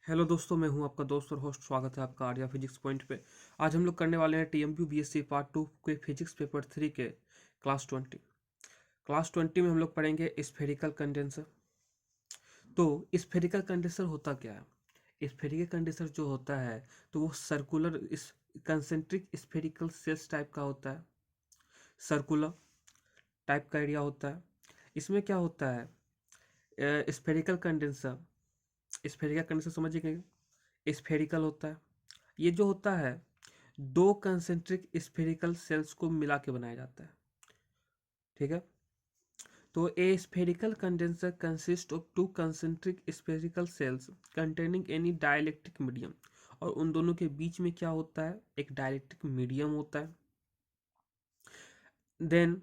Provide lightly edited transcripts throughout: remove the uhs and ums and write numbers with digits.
Hello दोस्तों, मैं हूं आपका दोस्त और होस्ट। स्वागत है आपका आर्या फिजिक्स पॉइंट पे। आज हम लोग करने वाले हैं टीएमपी बीएससी पार्ट 2 के फिजिक्स पेपर 3 के क्लास 20 में हम लोग पढ़ेंगे स्फेरिकल कंडेंसर। तो स्फेरिकल कंडेंसर होता क्या है? स्फेरिकल कंडेंसर जो होता है तो वो circular concentric spherical shells type का होता है। सर्कुलर टाइप का एरिया होता है। इसमें क्या होता है? स्फेरिकल कंडेंसर, स्फेरिकल कंडेंसर समझिए, स्फेरिकल होता है। ये जो होता है दो कंसेंट्रिक स्फेरिकल सेल्स को मिला के बनाया जाता है। ठीक है। तो a spherical condenser consist of two concentric spherical shells containing any dielectric medium. और उन दोनों के बीच में क्या होता है? एक डाइलेक्ट्रिक मीडियम होता है। Then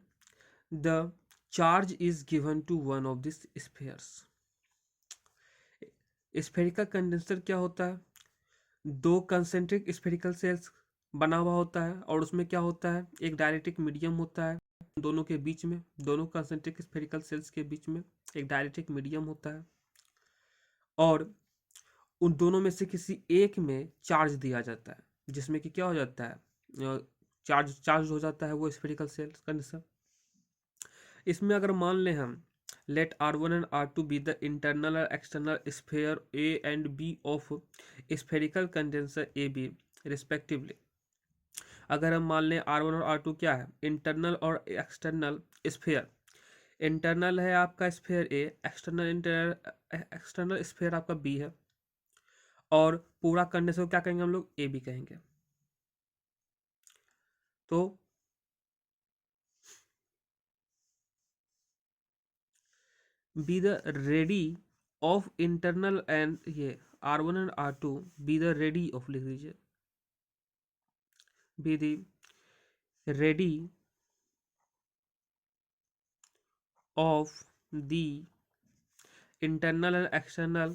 the charge is given to one of this spheres. Spherical condenser क्या होता है? दो कंसेंट्रिक स्फेरिकल सेल्स बना हुआ होता है और उसमें क्या होता है? एक डाइलेक्ट्रिक मीडियम होता है। दोनों के बीच में, दोनों कंसेंट्रिक स्फेरिकल सेल्स के बीच में एक डाइलेक्ट्रिक मीडियम होता है और उन दोनों में से किसी एक में चार्ज दिया जाता है, जिसमें कि क्या हो जाता है? चार्ज हो जाता है वो स्फेरिकल सेल्स कंडीशन। इसमें अगर मान लें हम, let R1 and R2 be the internal और external sphere A and B of spherical condenser A B respectively. अगर हम मान लें R1 और R2 क्या है? इंटरनल और एक्सटर्नल स्फेयर। इंटरनल है आपका स्फेयर ए, एक्सटर्नल स्फेयर आपका बी है। और पूरा कंडेंसर को क्या कहेंगे हम लोग? ए बी कहेंगे। तो be the ready of internal and ये R1 and R2 be the ready of, लिख दीजिए, be the ready of the internal and external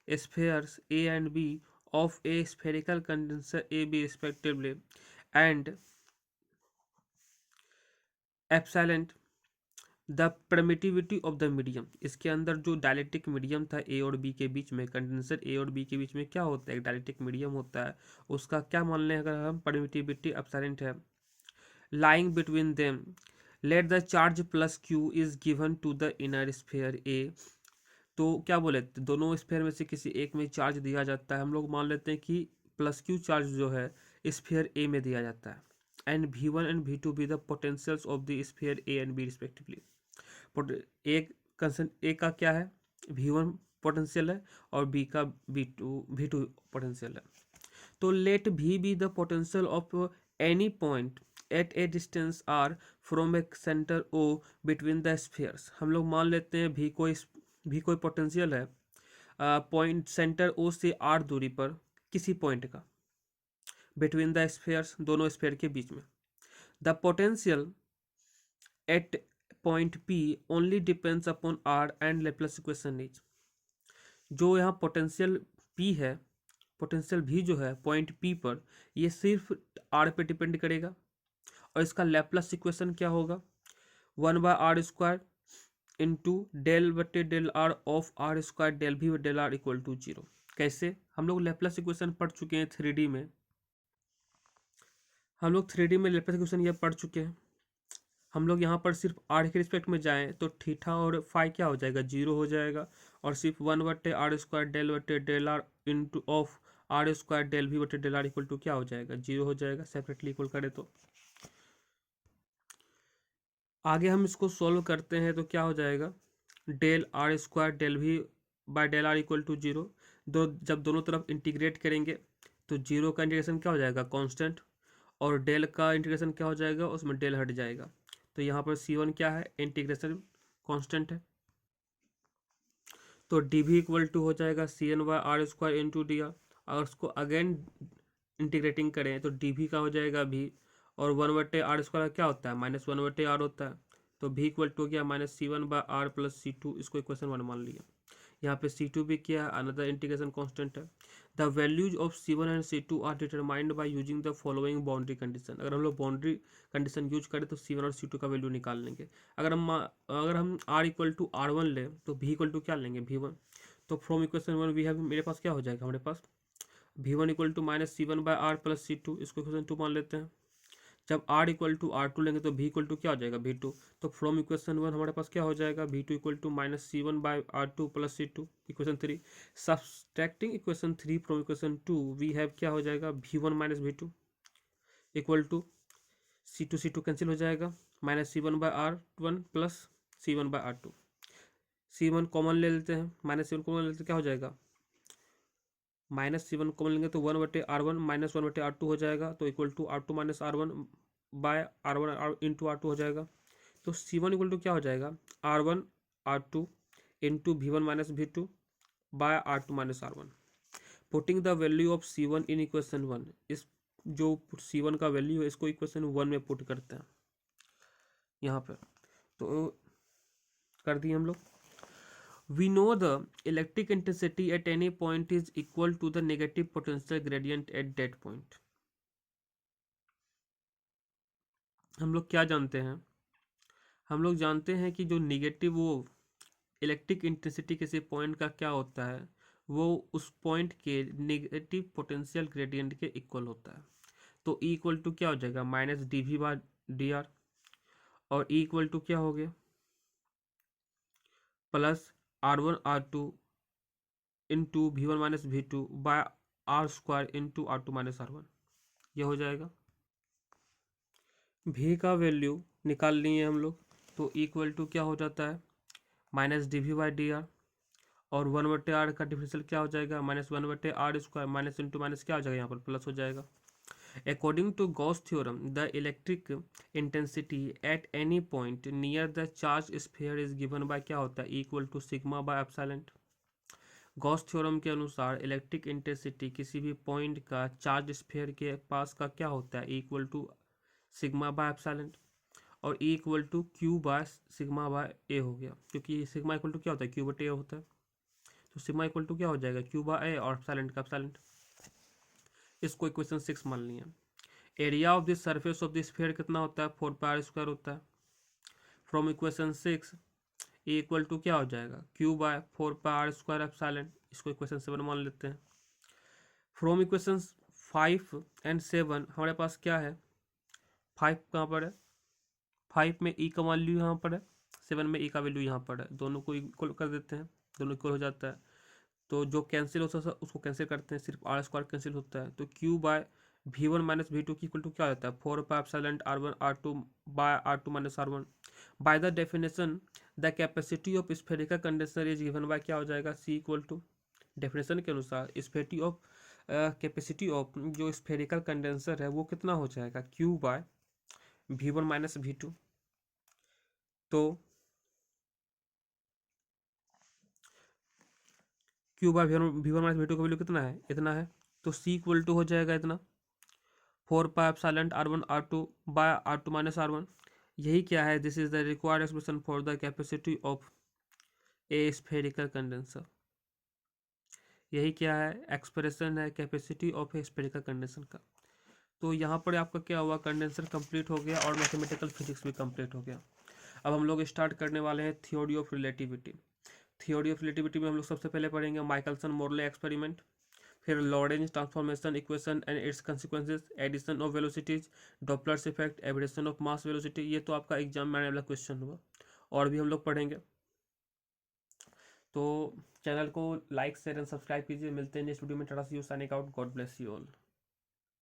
spheres A and B of a spherical condenser AB respectively, and epsilon the permittivity of the medium. इसके अंदर जो dielectric medium था ए और B के बीच में, कंडेंसर ए और बी के बीच में क्या होता है? एक डायलेक्ट्रिक मीडियम होता है। उसका क्या मान लें अगर हम? परमिटिविटी एप्सिलॉन है। Lying between them let the charge plus Q is given to the inner sphere A. तो क्या बोले? दोनों स्फेयर में से किसी एक में चार्ज दिया जाता है। हम लोग मान लेते हैं कि प्लस क्यू चार्ज जो है स्फेयर ए में दिया जाता है। And V1 and V2 be the potentials of the sphere A and B respectively. एक कंसेंट ए का क्या है? V1 पोटेंशियल है और बी का V2 पोटेंशियल है। तो let V be the potential of any point at a distance R from a centre O between the spheres. हम लोग मान लेते हैं भी कोई पोटेंशियल है पॉइंट सेंटर O से R दूरी पर किसी पॉइंट का, बिटवीन द स्फीयर्स, दोनों स्फीयर के बीच में। The potential at point P only depends upon R and Laplace equation is. जो यहाँ पोटेंशियल P है, पोटेंशियल भी जो है पॉइंट P पर, ये सिर्फ R पे डिपेंड करेगा। और इसका लेप्लेस इक्वेशन क्या होगा? 1/r² इंटू डेल बटे del r of R² del V del r equal to 0। कैसे? हम लोग लेप्लेस इक्वेशन पढ़ चुके हैं 3D में। हम लोग 3D में लेप्लेस इक्वेशन ये पढ़ चुके हैं। हम लोग यहाँ पर सिर्फ R के रिस्पेक्ट में जाएं तो थीटा और फाई क्या हो जाएगा? 0 हो जाएगा। और सिर्फ 1/r² डेल बटे del r into of R² del V बटे डेल आर इक्वल टू क्या हो जाएगा? 0 हो जाएगा। सेपरेटली इक्वल करें तो आगे हम इसको सॉल्व करते हैं तो क्या हो जाएगा? Del R² del V by del r equal to 0। जब दोनों तरफ इंटीग्रेट करेंगे तो 0 का इंटीग्रेशन क्या हो जाएगा? कांस्टेंट। और डेल का इंटीग्रेशन क्या हो जाएगा? उसमें डेल हट जाएगा। तो यहाँ पर C1 क्या है? इंटीग्रेशन कांस्टेंट है। तो डी भी इक्वल टू हो जाएगा CN/R² इंटू डी आर। अगर उसको अगेन इंटीग्रेटिंग करें तो डी भी का हो जाएगा भी। और 1/r² क्या होता है? -1/r होता है। तो भी इक्वल टू हो गया -C1/r + C2। इसको इक्वेशन 1 मान लिया। यहाँ पे C2 भी क्या है, अनदर इंटीग्रेशन कांस्टेंट है। The values of C1 and C2 are determined by using the following boundary condition. अगर हम लोग बाउंड्री कंडीशन यूज करें तो C1 और C2 का वैल्यू निकाल लेंगे। अगर हम R इक्वल टू R1 लें तो V इक्वल टू क्या लेंगे, V1। तो फ्रॉम इक्वेशन 1 वी हैव, मेरे पास क्या हो जाएगा, हमारे पास V1 equal to minus C1/R plus C2, इसको इक्वेशन 2 मान लेते हैं। जब R इक्वल टू R2 लेंगे तो V इक्वल टू क्या हो जाएगा, V2। तो फ्रॉम इक्वेशन 1 हमारे पास क्या हो जाएगा, V2 equal to minus C1/R2 plus C2, equation 3। Subtracting equation 3 from equation 2 we have क्या हो जाएगा, V1 minus V2 equal to C2 cancel हो जाएगा, minus C1/R1 plus C1/R2। C1 common ले लेते हैं, माइनस C1 कॉमन लेते क्या हो जाएगा, माइनस C1 कॉमन लेंगे तो 1/R1 माइनस 1/R2 हो जाएगा, तो equal to R2 minus R1/R1 into R2 हो जाएगा। तो C1 इक्वल टू क्या हो जाएगा, R1 R2 into V1 minus V2 by R2 minus R1। Putting the value of C1 in equation 1, इस जो C1 का वैल्यू है इसको इक्वेशन 1 में पुट करते हैं यहाँ पे, तो कर दिए हम लोग। We know the electric intensity at any point is equal to the negative potential gradient at that point. हम लोग क्या जानते हैं, हम लोग जानते हैं कि जो निगेटिव वो इलेक्ट्रिक इंटेंसिटी किसी पॉइंट का क्या होता है, वो उस पॉइंट के नेगेटिव पोटेंशियल ग्रेडियंट के इक्वल होता है। तो E इक्वल टू क्या हो जाएगा, माइनस dV/dr, और E इक्वल टू क्या हो गया, plus R1 R2 into V1 minus V2 by R² into R2 minus R1, यह हो जाएगा। V का वैल्यू निकाल लिए हम लोग, तो इक्वल टू क्या हो जाता है, माइनस dV/dr, और 1/r का डिफरेंशियल क्या हो जाएगा, -1/r², माइनस इंटू माइनस क्या हो जाएगा, यहाँ पर प्लस हो जाएगा। According to Gauss theorem the electric intensity at any point near the charge sphere is given by क्या होता है, इक्वल टू सिग्मा/एप्सिलॉन। गॉस थ्योरम के अनुसार इलेक्ट्रिक इंटेंसिटी किसी भी पॉइंट का चार्ज स्फीयर के पास का क्या होता है, इक्वल टू सिग्मा/एप्सिलॉन, और E इक्वल टू Q/σ/A हो गया, क्योंकि सिग्मा इक्वल टू क्या होता है, Q/A होता है। तो सिग्मा इक्वल टू क्या हो जाएगा, Q/A, और एप्सिलॉन का एप्सिलॉन। इसको इक्वेशन 6 मान लिया। Area of the surface of the sphere कितना होता है, 4πr² होता है। From equation 6 A equal to क्या हो जाएगा, Q/4πr² एप्सिलॉन, इसको इक्वेशन 7 मान लेते हैं। फ्रॉम इक्वेशन 5 एंड 7 हमारे पास क्या है, 5 कहाँ पर है, 5 में E का वैल्यू यहाँ पर है, 7 में E का वैल्यू यहाँ पर है, दोनों को इक्वल कर देते हैं, दोनों इक्वल हो जाता है। तो जो कैंसिल होता है उसको कैंसिल करते हैं, सिर्फ R² कैंसिल होता है। तो Q/V1 माइनस V2 की इक्वल टू क्या होता है, 4πε R1 R2 by R2 minus R1। By the definition the capacity of spherical condenser is given by क्या हो जाएगा, C इक्वल टू, डेफिनेशन के अनुसार स्फेरिटी ऑफ कैपेसिटी ऑफ जो स्फेरिकल कंडेंसर है वो कितना हो जाएगा, Q/V1 माइनस V2। तो Q/V1 माइनस V2 का वैल्यू कितना है, इतना है। तो C इक्वल टू हो जाएगा इतना, 4πε R1 R2 by R2 minus R1। यही क्या है, this is the required expression for the capacity of A spherical condenser. यही क्या है, एक्सप्रेशन है capacity of A spherical condenser का। तो यहाँ पर आपका क्या हुआ, कंडेंसर कंप्लीट हो गया और मैथमेटिकल फिजिक्स भी कंप्लीट हो गया। अब हम लोग स्टार्ट करने वाले हैं theory of relativity. Theory of relativity में हम लोग सबसे पहले पढ़ेंगे माइकलसन मोरले एक्सपेरिमेंट, फिर Lorentz transformation equation and its consequences, addition of velocities, Doppler's effect, aberration of mass velocity. ये तो आपका एग्जाम में आने वाला क्वेश्चन हुआ, और भी हम लोग पढ़ेंगे। तो चैनल को लाइक शेयर एंड सब्सक्राइब कीजिए। मिलते हैं नेक्स्ट वीडियो में। Tata see you, signing out, God bless you all.